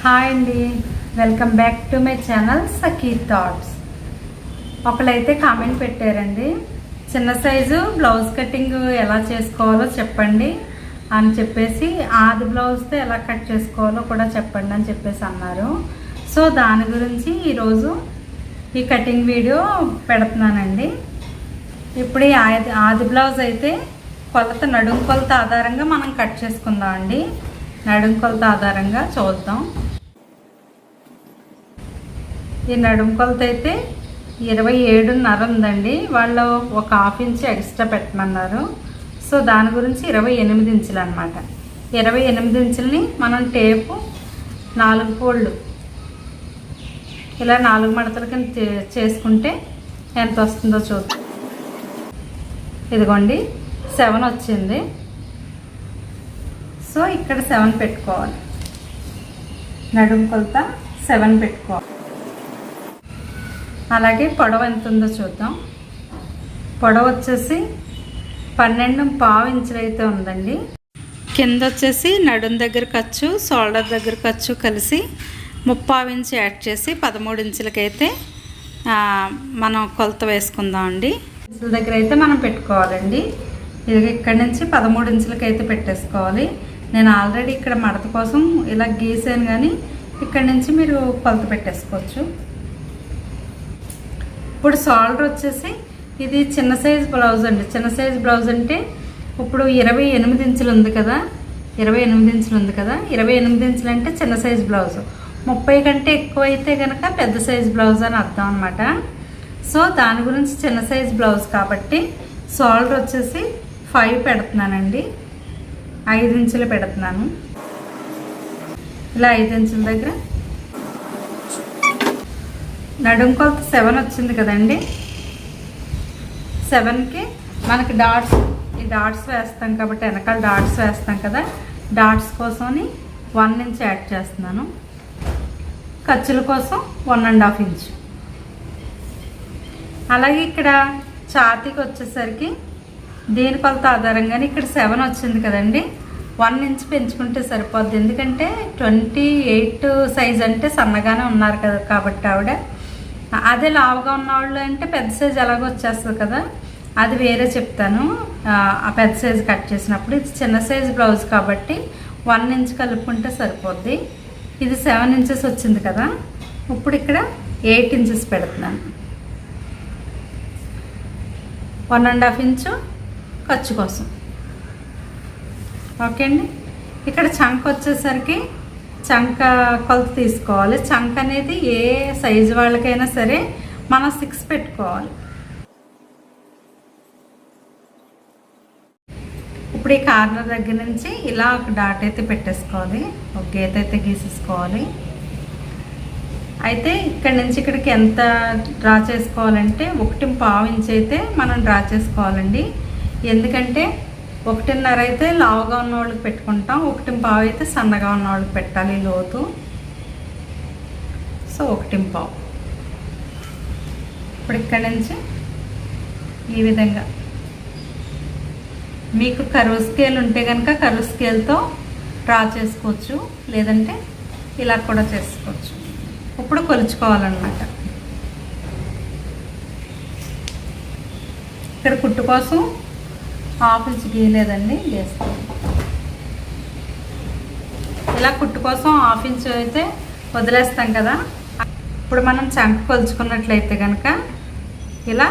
Hi అండి, welcome back to my channel Sakhi thoughts. ఒకళ్ళైతే comment పెట్టారండి, చిన్న సైజు బ్లౌజ్ కటింగ్ ఎలా చేసుకోవాలో చెప్పండి అని చెప్పేసి, ఆది బ్లౌజ్తో ఎలా కట్ చేసుకోవాలో కూడా చెప్పండి అని చెప్పేసి అన్నారు. సో దాని గురించి ఈరోజు ఈ కటింగ్ వీడియో పెడుతున్నానండి. ఇప్పుడు ఈ ఆది బ్లౌజ్ అయితే కొలత, నడుం కొలత ఆధారంగా మనం కట్ చేసుకుందాం అండి. నడుం కొలత ఆధారంగా చూద్దాం. ఈ నడుం కొలత అయితే 27.5 ఉందండి. వాళ్ళు ఒక ½ ఇంచ్ ఎక్స్ట్రా పెట్టమన్నారు. సో దాని గురించి 28 ఇంచులు అనమాట. 28 ఇంచులని మనం టేపు 4 ఫోల్డ్లు ఇలా 4 మడతల కింద చేసుకుంటే ఎంత వస్తుందో చూద్దాం. ఇదిగోండి 7 వచ్చింది. సో ఇక్కడ 7 పెట్టుకోవాలి. నడుం కొలత 7 పెట్టుకోవాలి. అలాగే పొడవు ఎంత ఉందో చూద్దాం. పొడవు వచ్చేసి 12.5 ఇంచులు అయితే ఉందండి. కింద వచ్చేసి నడుం దగ్గర ఖర్చు, షోల్డర్ దగ్గర ఖర్చు కలిసి 3/4 ఇంచు యాడ్ చేసి 13 ఇంచులకైతే మనం కొలత వేసుకుందాం అండి. ఇంచుల దగ్గర అయితే మనం పెట్టుకోవాలండి. ఇది ఇక్కడ నుంచి 13 ఇంచులకైతే పెట్టేసుకోవాలి. నేను ఆల్రెడీ ఇక్కడ మడత కోసం ఇలా గీసాను, కానీ ఇక్కడ నుంచి మీరు కొలత పెట్టేసుకోవచ్చు. ఇప్పుడు షోల్డర్ వచ్చేసి ఇది చిన్న సైజ్ బ్లౌజ్ అండి. చిన్న సైజ్ బ్లౌజ్ అంటే ఇప్పుడు 28 ఇంచులు ఉంది కదా, 28 ఇంచులు ఉంది కదా. 28 ఇంచులు అంటే చిన్న సైజ్ బ్లౌజ్. 30 కంటే ఎక్కువ అయితే కనుక పెద్ద సైజ్ బ్లౌజ్ అని అర్థం అనమాట. సో దాని గురించి చిన్న సైజ్ బ్లౌజ్ కాబట్టి షోల్డర్ వచ్చేసి 5 పెడుతున్నానండి. 5 ఇంచులు పెడుతున్నాను. ఇలా 5 ఇంచుల దగ్గర నడుం కొలత 7 వచ్చింది కదండి. 7కి మనకి డాట్స్, ఈ డాట్స్ వేస్తాం కాబట్టి వెనకాల డాట్స్ వేస్తాం కదా, డాట్స్ కోసమని 1 ఇంచ్ యాడ్ చేస్తున్నాను. ఖర్చుల కోసం 1.5 ఇంచు. అలాగే ఇక్కడ ఛాతీకి వచ్చేసరికి దీని కొలత ఆధారంగానే ఇక్కడ 7 వచ్చింది కదండి. 1 ఇంచ్ పెంచుకుంటే సరిపోద్ది. ఎందుకంటే 28 సైజ్ అంటే సన్నగానే ఉన్నారు కదా, కాబట్టి ఆవిడ అదే లావుగా ఉన్నవాళ్ళు అంటే పెద్ద సైజ్ ఎలాగో వచ్చేస్తుంది కదా, అది వేరే చెప్తాను ఆ పెద్ద సైజు కట్ చేసినప్పుడు. ఇది చిన్న సైజ్ బ్లౌజ్ కాబట్టి 1 ఇంచ్ కలుపుకుంటే సరిపోద్ది. ఇది 7 ఇంచెస్ వచ్చింది కదా. ఇప్పుడు ఇక్కడ 8 ఇంచెస్ పెడుతున్నాను. 1.5 ఇంచు ఖర్చు కోసం. ఓకే అండి. ఇక్కడ చంక వచ్చేసరికి చంక కొలత తీసుకోవాలి. చంక అనేది ఏ సైజు వాళ్ళకైనా సరే మనం 6 పెట్టుకోవాలి. ఇప్పుడు ఈ కార్నర్ దగ్గర నుంచి ఇలా ఒక డాట్ అయితే పెట్టేసుకోవాలి, ఒక గీత అయితే గీసేసుకోవాలి. అయితే ఇక్కడ నుంచి ఇక్కడికి ఎంత డ్రా చేసుకోవాలంటే 1.5 ఇంచ్ అయితే మనం డ్రా చేసుకోవాలండి. ఎందుకంటే 1.5 అయితే లావుగా ఉన్న వాళ్ళకి పెట్టుకుంటాం, 1.5 అయితే సన్నగా ఉన్న వాళ్ళకి పెట్టాలి లోతు. సో 1.5. ఇప్పుడు ఇక్కడ నుంచి ఈ విధంగా మీకు కరువు స్కేల్ ఉంటే కనుక కరువు స్కేల్తో డ్రా చేసుకోవచ్చు, లేదంటే ఇలా కూడా చేసుకోవచ్చు. ఇప్పుడు కొలుచుకోవాలన్నమాట. ఇక్కడ కుట్టు కోసం ½ ఇంచ్ గీయలేదండి, గీస్తాను. ఇలా కుట్టు కోసం ½ ఇంచ్ అయితే వదిలేస్తాం కదా. ఇప్పుడు మనం చంక కొలుచుకున్నట్లయితే కనుక ఇలా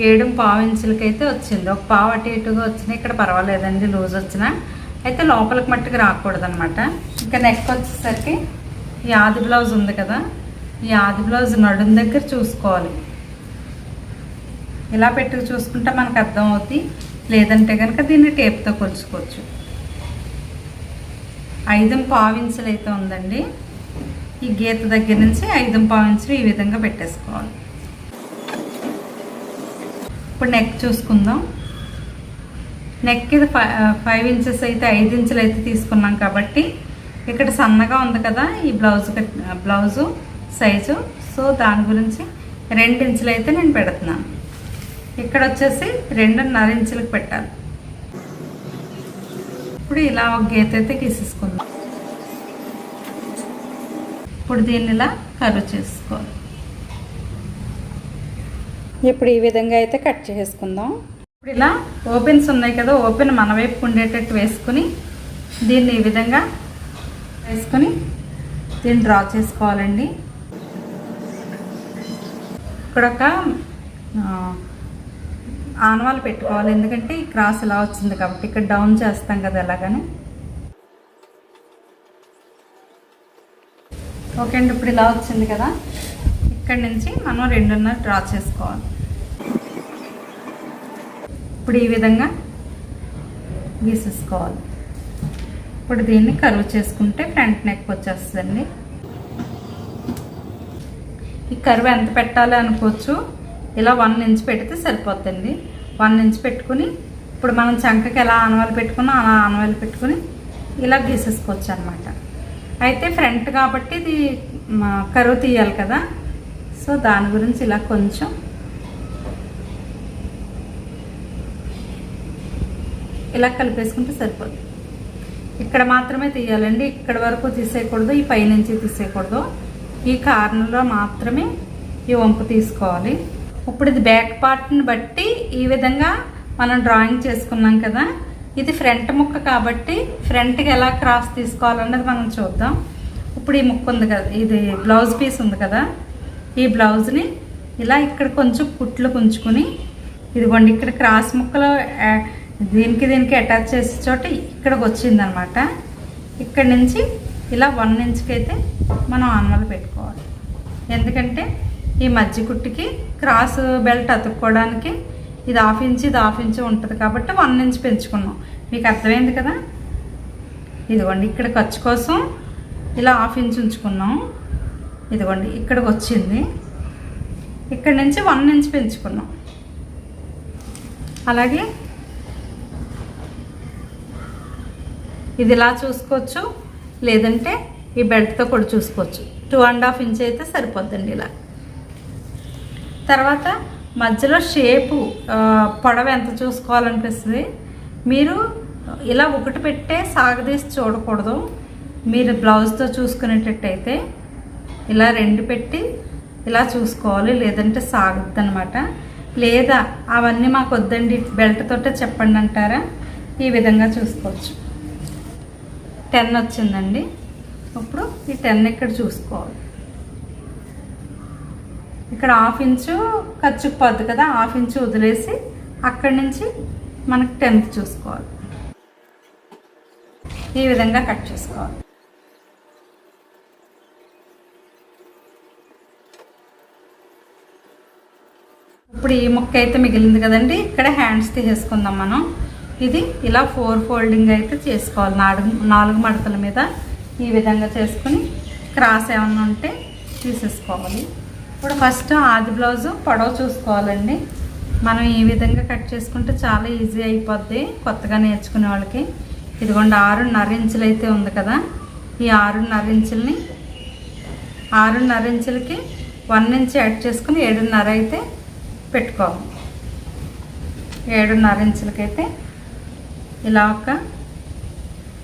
7.5 ఇంచులకైతే వచ్చింది. ఒక పావు అటు ఇటుగా వచ్చినాయి. ఇక్కడ పర్వాలేదండి, లూజ్ వచ్చిన అయితే లోపలికి మట్టుకు రాకూడదు అనమాట. ఇంకా నెక్ వచ్చేసరికి ఈ ఆది బ్లౌజ్ ఉంది కదా, ఈ ఆది బ్లౌజ్ నడుం దగ్గర చూసుకోవాలి. ఇలా పెట్టుకు చూసుకుంటే మనకు అర్థం అవుతుంది, లేదంటే కనుక దీన్ని టేప్తో కొలుచుకోవచ్చు. 5.5 ఇంచులు అయితే ఉందండి. ఈ గీత దగ్గర నుంచి 5.5 ఇంచులు ఈ విధంగా పెట్టేసుకోవాలి. ఇప్పుడు నెక్ చూసుకుందాం. నెక్ ఇది 5 ఇంచెస్ అయితే 5 ఇంచులు అయితే తీసుకున్నాం కాబట్టి ఇక్కడ సన్నగా ఉంది కదా ఈ బ్లౌజు సైజు. సో దాని గురించి 2 ఇంచులు అయితే నేను పెడుతున్నాను. ఇక్కడ వచ్చేసి 2.5 ఇంచులకు పెట్టాలి. ఇప్పుడు ఇలా ఒక గీత అయితే గీసేసుకుందాం. ఇప్పుడు దీన్ని ఇలా కర్వ్ చేసుకోవాలి. ఇప్పుడు ఈ విధంగా అయితే కట్ చేసుకుందాం. ఇప్పుడు ఇలా ఓపెన్స్ ఉన్నాయి కదా, ఓపెన్ మన వైపు ఉండేటట్టు వేసుకుని దీన్ని ఈ విధంగా వేసుకొని దీన్ని డ్రా చేసుకోవాలండి. ఇక్కడ ఒక ఆనవాలు పెట్టుకోవాలి, ఎందుకంటే ఈ క్రాస్ ఇలా వచ్చింది కాబట్టి ఇక్కడ డౌన్ చేస్తాం కదా ఎలాగని. ఓకే అండి, ఇప్పుడు ఇలా వచ్చింది కదా, ఇక్కడ నుంచి మనం 2.5 డ్రా చేసుకోవాలి. ఇప్పుడు ఈ విధంగా గీసేసుకోవాలి. ఇప్పుడు దీన్ని కర్వ్ చేసుకుంటే ఫ్రంట్ నెక్ వచ్చేస్తుందండి. ఈ కర్వ్ ఎంత పెట్టాలి అనుకోవచ్చు, ఇలా 1 ఇంచ్ పెడితే సరిపోతుంది. 1 ఇంచ్ పెట్టుకుని ఇప్పుడు మనం చంకకి ఎలా ఆనవాలు పెట్టుకున్నా అలా ఆనవాలు పెట్టుకుని ఇలా గీసేసుకోవచ్చు అనమాట. అయితే ఫ్రంట్ కాబట్టి ఇది కర్వ్ తీయాలి కదా, సో దాని గురించి ఇలా కొంచెం ఇలా కలిపేసుకుంటే సరిపోతుంది. ఇక్కడ మాత్రమే తీయాలండి, ఇక్కడ వరకు తీసేయకూడదు, ఈ పైనుంచి తీసేయకూడదు, ఈ కార్నర్లో మాత్రమే ఈ వంపు తీసుకోవాలి. ఇప్పుడు ఇది బ్యాక్ పార్ట్ని బట్టి ఈ విధంగా మనం డ్రాయింగ్ చేసుకున్నాం కదా, ఇది ఫ్రంట్ ముక్క కాబట్టి ఫ్రంట్కి ఎలా క్రాస్ తీసుకోవాలన్నది మనం చూద్దాం. ఇప్పుడు ఈ ముక్క ఉంది కదా, ఇది బ్లౌజ్ పీస్ ఉంది కదా, ఈ బ్లౌజ్ని ఇలా ఇక్కడ కొంచెం కుట్లు కుంచుకొని ఇదిగోండి ఇక్కడ క్రాస్ ముక్కలో దీనికి అటాచ్ చేసే చోట ఇక్కడికి వచ్చిందనమాట. ఇక్కడ నుంచి ఇలా 1 ఇంచ్కి అయితే మనం ఆనవాలు పెట్టుకోవాలి. ఎందుకంటే ఈ మధ్య కుట్టుకి క్రాస్ బెల్ట్ అతుక్కోవడానికి ఇది 1/2 ఇంచ్ ఇది 1/2 ఇంచ్ ఉంటుంది కాబట్టి 1 ఇంచ్ పెంచుకున్నాం. మీకు అర్థమైంది కదా. ఇదిగోండి ఇక్కడ ఖర్చు కోసం ఇలా 1/2 ఇంచ్ ఉంచుకున్నాం. ఇదిగోండి ఇక్కడికి వచ్చింది, ఇక్కడ నుంచి 1 ఇంచ్ పెంచుకున్నాం. అలాగే ఇది ఇలా చూసుకోవచ్చు, లేదంటే ఈ బెల్ట్తో కూడా చూసుకోవచ్చు. 2.5 ఇంచ్ అయితే సరిపోద్దండి. ఇలా తర్వాత మధ్యలో షేపు పొడవు ఎంత చూసుకోవాలనిపిస్తుంది. మీరు ఇలా ఒకటి పెట్టే సాగదీసి చూడకూడదు. మీరు బ్లౌజ్తో చూసుకునేటట్టయితే ఇలా 2 పెట్టి ఇలా చూసుకోవాలి, లేదంటే సాగుద్ది అనమాట. లేదా అవన్నీ మాకు వద్దండి బెల్ట్ తోటే చెప్పండి అంటారా, ఈ విధంగా చూసుకోవచ్చు. 10 వచ్చిందండి. ఇప్పుడు ఈ 10 ఇక్కడ చూసుకోవాలి. ఇక్కడ 1/2 ఇంచు ఖర్చుకు పోద్ది కదా, 1/2 ఇంచు వదిలేసి అక్కడి నుంచి మనకు 10th చూసుకోవాలి. ఈ విధంగా కట్ చేసుకోవాలి. ఇప్పుడు ఈ ముక్క అయితే మిగిలింది కదండి, ఇక్కడ హ్యాండ్స్ తీసేసుకుందాం మనం. ఇది ఇలా 4 ఫోల్డింగ్ అయితే చేసుకోవాలి. 4 మడతల మీద ఈ విధంగా చేసుకుని క్రాస్ ఏమన్నా ఉంటే తీసేసుకోవాలి. ఇప్పుడు ఫస్ట్ ఆది బ్లౌజు పొడవు చూసుకోవాలండి. మనం ఈ విధంగా కట్ చేసుకుంటే చాలా ఈజీ అయిపోద్ది కొత్తగా నేర్చుకునే వాళ్ళకి. ఇదిగోండి 6.5 ఇంచులు అయితే ఉంది కదా, ఈ 6.5 ఇంచులని 6.5 ఇంచులకి 1 ఇంచ్ యాడ్ చేసుకుని 7.5 అయితే పెట్టుకోవాలి. 7.5 ఇంచులకైతే ఇలా ఒక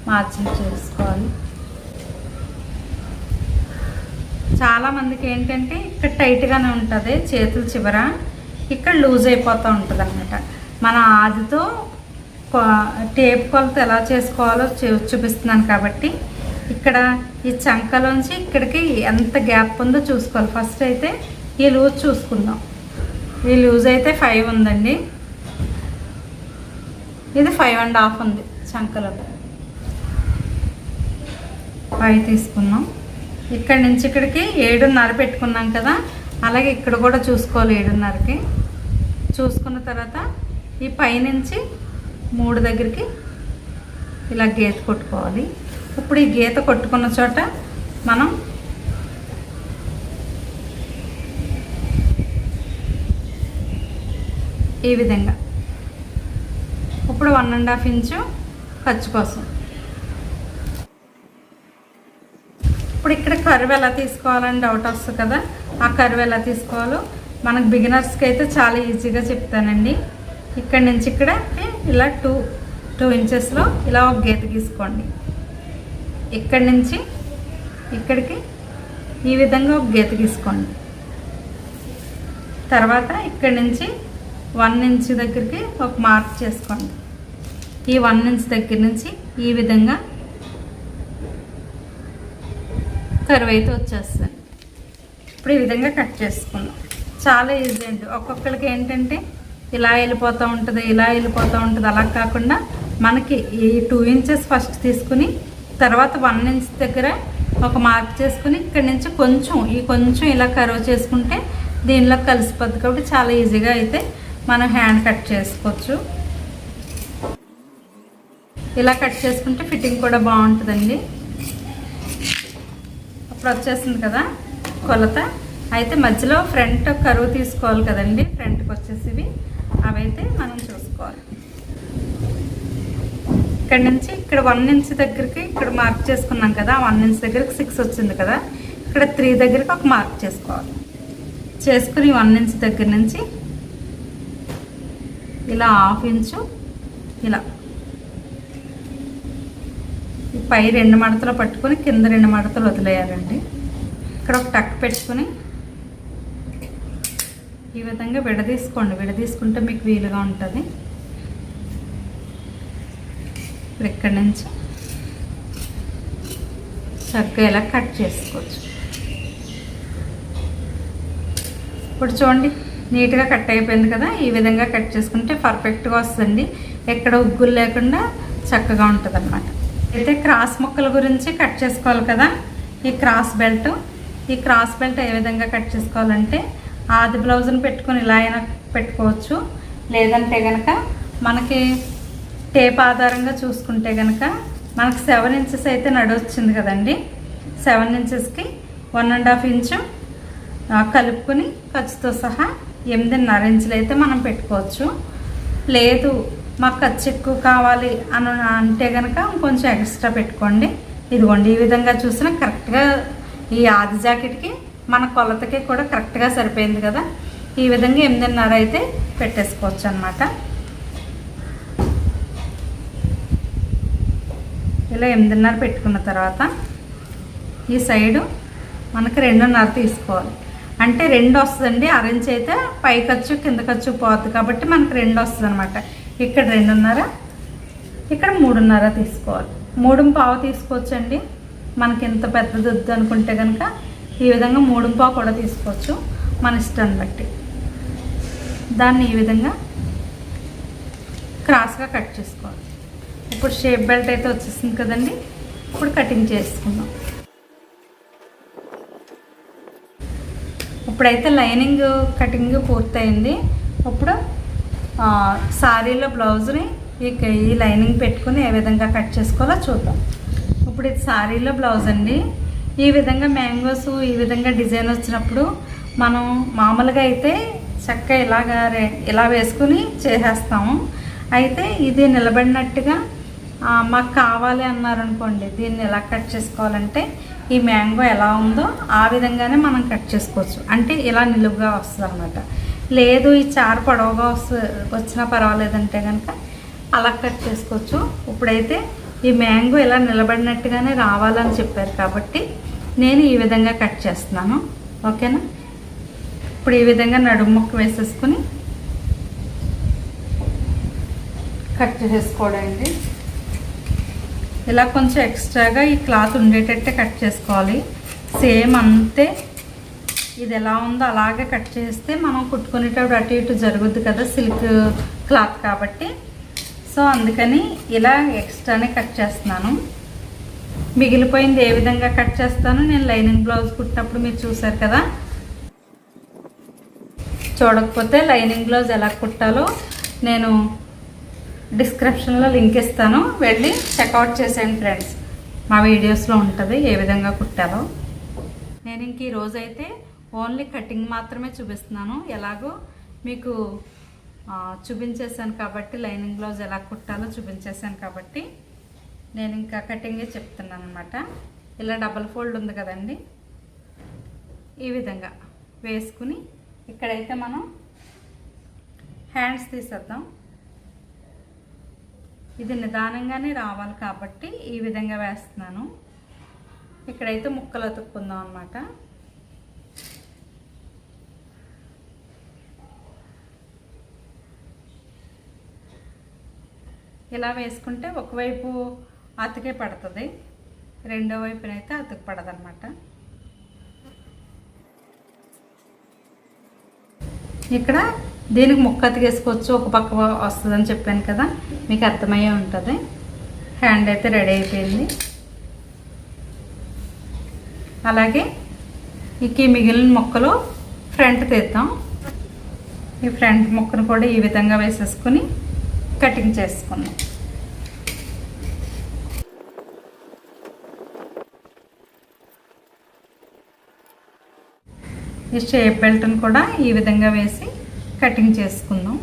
మార్జిన్ చేసుకోవాలి. చాలామందికి ఏంటంటే ఇక్కడ టైట్గానే ఉంటుంది, చేతుల చివర ఇక్కడ లూజ్ అయిపోతూ ఉంటుంది అన్నమాట. మన ఆదితో టేప్ కొలత ఎలా చేసుకోవాలో చూపిస్తున్నాను కాబట్టి ఇక్కడ ఈ చంకలోంచి ఇక్కడికి ఎంత గ్యాప్ ఉందో చూసుకోవాలి. ఫస్ట్ అయితే ఈ లూజ్ చూసుకుందాం. ఈ లూజ్ అయితే 5 ఉందండి, ఇది 5.5 ఉంది. చంకలో 5 తీసుకున్నాం. ఇక్కడ నుంచి ఇక్కడికి 7.5 పెట్టుకున్నాం కదా, అలాగే ఇక్కడ కూడా చూసుకోవాలి. 7.5కి చూసుకున్న తర్వాత ఈ పైనుంచి 3 దగ్గరికి ఇలా గీత కొట్టుకోవాలి. ఇప్పుడు ఈ గీత కొట్టుకున్న చోట మనం ఈ విధంగా ఇప్పుడు 1.5 ఇంచు ఖర్చు కోసం. ఇప్పుడు ఇక్కడ కర్వ్ ఎలా తీసుకోవాలని డౌట్ వస్తుంది కదా, ఆ కర్వ్ ఎలా తీసుకోవాలో మనకు బిగినర్స్కి అయితే చాలా ఈజీగా చెప్తానండి. ఇక్కడ నుంచి ఇక్కడ ఇలా 2 ఇంచెస్లో ఇలా ఒక గీత గీసుకోండి. ఇక్కడి నుంచి ఇక్కడికి ఈ విధంగా ఒక గీత గీసుకోండి. తర్వాత ఇక్కడి నుంచి 1 ఇంచ్ దగ్గరికి ఒక మార్క్ చేసుకోండి. ఈ 1 ఇంచ్ దగ్గర నుంచి ఈ విధంగా కర్వ్ అయితే వచ్చేస్తుంది. ఇప్పుడు ఈ విధంగా కట్ చేసుకుందాం. చాలా ఈజీ అండి. ఒక్కొక్కరికి ఏంటంటే ఇలా వెళ్ళిపోతూ ఉంటుంది, ఇలా వెళ్ళిపోతూ ఉంటుంది. అలా కాకుండా మనకి ఈ 2 ఇంచెస్ ఫస్ట్ తీసుకుని తర్వాత 1 ఇంచ్ దగ్గర ఒక మార్క్ చేసుకుని ఇక్కడి నుంచి కొంచెం ఇలా కర్వ్ చేసుకుంటే దీనిలో కలిసిపోద్ది. కాబట్టి చాలా ఈజీగా అయితే మనం హ్యాండ్ కట్ చేసుకోవచ్చు. ఇలా కట్ చేసుకుంటే ఫిట్టింగ్ కూడా బాగుంటుందండి. అప్పుడు వచ్చేస్తుంది కదా కొలత. అయితే మధ్యలో ఫ్రంట్ కరువు తీసుకోవాలి కదండి. ఫ్రంట్కి వచ్చేసివి అవైతే మనం చూసుకోవాలి. ఇక్కడ నుంచి ఇక్కడ 1 ఇంచ్ దగ్గరికి ఇక్కడ మార్క్ చేసుకున్నాం కదా. 1 ఇంచ్ దగ్గరికి 6 వచ్చింది కదా. ఇక్కడ 3 దగ్గరికి ఒక మార్క్ చేసుకోవాలి. చేసుకుని 1 ఇంచ్ దగ్గర నుంచి ఇలా 1/2 ఇంచు ఇలా పై 2 మడతలు పట్టుకొని కింద 2 మడతలు వదిలేయాలండి. ఇక్కడ ఒక టక్ పెట్టుకొని ఈ విధంగా విడదీసుకోండి. విడదీసుకుంటే మీకు వీలుగా ఉంటుంది. ఇప్పుడు ఇక్కడి నుంచి చక్కగా ఇలా కట్ చేసుకోవచ్చు. ఇప్పుడు చూడండి నీట్గా కట్ అయిపోయింది కదా. ఈ విధంగా కట్ చేసుకుంటే పర్ఫెక్ట్గా వస్తుంది. ఎక్కడ ఉగ్గులు లేకుండా చక్కగా ఉంటుంది అన్నమాట. అయితే క్రాస్ ముక్కల గురించి కట్ చేసుకోవాలి కదా. ఈ క్రాస్ బెల్ట్ ఏ విధంగా కట్ చేసుకోవాలంటే ఆది బ్లౌజ్ని పెట్టుకొని ఇలా అయినా పెట్టుకోవచ్చు. లేదంటే కనుక మనకి టేప్ ఆధారంగా చూసుకుంటే కనుక మనకు 7 ఇంచెస్ అయితే నడవచ్చింది కదండి. 7 ఇంచెస్కి 1.5 ఇంచు కలుపుకొని ఖర్చుతో సహా 8.5 ఇంచులు అయితే మనం పెట్టుకోవచ్చు. లేదు మాకు ఖర్చు ఎక్కువ కావాలి అని అంటే కనుక కొంచెం ఎక్స్ట్రా పెట్టుకోండి. ఇదిగోండి ఈ విధంగా చూసినా కరెక్ట్గా ఈ ఆది జాకెట్కి మన కొలతకి కూడా కరెక్ట్గా సరిపోయింది కదా. ఈ విధంగా 8.5 అయితే పెట్టేసుకోవచ్చు అన్నమాట. ఇలా 8.5 పెట్టుకున్న తర్వాత ఈ సైడు మనకి 2.5 తీసుకోవాలి. అంటే 2 వస్తుందండి. 1/2 ఇంచ్ అయితే పై ఖర్చు కింద ఖర్చు పోతుంది కాబట్టి మనకు 2 వస్తుంది అనమాట. ఇక్కడ 2.5, ఇక్కడ 3.5 తీసుకోవాలి. 3.5 తీసుకోవచ్చండి. మనకి ఎంత పెద్దది వద్దు అనుకుంటే కనుక ఈ విధంగా 3.5 కూడా తీసుకోవచ్చు మన ఇష్టాన్ని బట్టి. దాన్ని ఈ విధంగా క్రాస్గా కట్ చేసుకోవాలి. ఇప్పుడు షేప్ బెల్ట్ అయితే వచ్చేసింది కదండి. ఇప్పుడు కటింగ్ చేసుకుందాం. ఇప్పుడైతే లైనింగ్ కటింగ్ పూర్తయింది. ఇప్పుడు సారీలో బ్లౌజ్ని ఈ లైనింగ్ పెట్టుకుని ఏ విధంగా కట్ చేసుకోవాలో చూద్దాం. ఇప్పుడు ఇది సారీలో బ్లౌజ్ అండి. ఈ విధంగా మ్యాంగోస్ ఈ విధంగా డిజైన్ వచ్చినప్పుడు మనం మామూలుగా అయితే చక్కగా ఇలా వేసుకుని చేసేస్తాము. అయితే ఇది నిలబడినట్టుగా మాకు కావాలి అన్నారనుకోండి, దీన్ని ఎలా కట్ చేసుకోవాలంటే ఈ మ్యాంగో ఎలా ఉందో ఆ విధంగానే మనం కట్ చేసుకోవచ్చు. అంటే ఇలా నిలువుగా వస్తుంది అన్నమాట. లేదు ఈ చారు పొడవుగా వచ్చినా పర్వాలేదంటే కనుక అలా కట్ చేసుకోవచ్చు. ఇప్పుడైతే ఈ మ్యాంగో ఇలా నిలబడినట్టుగానే రావాలని చెప్పారు కాబట్టి నేను ఈ విధంగా కట్ చేస్తున్నాను. ఓకేనా. ఇప్పుడు ఈ విధంగా నడుము ముక్క వేసేసుకుని కట్ చేసుకోవడండి. ఇలా కొంచెం ఎక్స్ట్రాగా ఈ క్లాత్ ఉండేటట్టే కట్ చేసుకోవాలి. సేమ్ అంతే ఇది ఎలా ఉందో అలాగే కట్ చేస్తే మనం కుట్టుకునేటప్పుడు అటు ఇటు జరుగుద్ది కదా, సిల్క్ క్లాత్ కాబట్టి. సో అందుకని ఇలా ఎక్స్ట్రానే కట్ చేస్తున్నాను. మిగిలిపోయింది ఏ విధంగా కట్ చేస్తాను నేను లైనింగ్ బ్లౌజ్ కుట్టినప్పుడు మీరు చూసారు కదా. చూడకపోతే లైనింగ్ బ్లౌజ్ ఎలా కుట్టాలో నేను డిస్క్రిప్షన్లో లింక్ ఇస్తాను, వెళ్ళి చెక్అవుట్ చేసేయండి ఫ్రెండ్స్. మా వీడియోస్లో ఉంటుంది ఏ విధంగా కుట్టాలో. నేను ఇంక ఈరోజు అయితే ఓన్లీ కటింగ్ మాత్రమే చూపిస్తున్నాను. ఎలాగో మీకు చూపించేసాను కాబట్టి, లైనింగ్ బ్లౌజ్ ఎలా కుట్టాలో చూపించేసాను కాబట్టి నేను ఇంకా కటింగే చెప్తున్నాను అనమాట. ఇలా డబల్ ఫోల్డ్ ఉంది కదండి, ఈ విధంగా వేసుకుని ఇక్కడైతే మనం హ్యాండ్స్ తీసేద్దాం. ఇది నిదానంగానే రావాలి కాబట్టి ఈ విధంగా వేస్తున్నాను. ఇక్కడైతే ముక్కలు అతుక్కుందాం అన్నమాట. ఇలా వేసుకుంటే ఒకవైపు అతికే పడుతుంది, రెండో వైపునైతే అతుకు పడదన్నమాట. ఇక్కడ దీనికి ముక్క అతికేసుకోవచ్చు, ఒక పక్క వస్తుందని చెప్పాను కదా, మీకు అర్థమయ్యే ఉంటుంది. హ్యాండ్ అయితే రెడీ అయిపోయింది. అలాగే ఈ మిగిలిన ముక్కలు ఫ్రంట్ తీద్దాం. ఈ ఫ్రంట్ ముక్కను కూడా ఈ విధంగా వేసేసుకుని కటింగ్ చేసుకుందాం. ఈ షేప్ బెల్ట్ని కూడా ఈ విధంగా వేసి కటింగ్ చేసుకుందాం.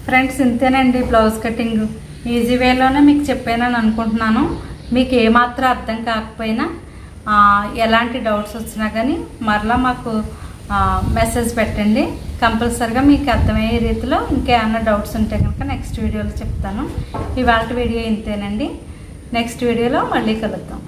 ఫ్రెండ్స్, ఇంతేనండి బ్లౌజ్ కటింగ్. ఈజీ వేలోనే మీకు చెప్పానని అనుకుంటున్నాను. మీకు ఏమాత్రం అర్థం కాకపోయినా ఎలాంటి డౌట్స్ వచ్చినా కానీ మరలా మాకు మెసేజ్ పెట్టండి. కంపల్సరిగా మీకు అర్థమయ్యే రీతిలో ఇంకేమైనా డౌట్స్ ఉంటే కనుక నెక్స్ట్ వీడియోలో చెప్తాను. ఇవాళ వీడియో ఇంతేనండి. నెక్స్ట్ వీడియోలో మళ్ళీ కలుద్దాం.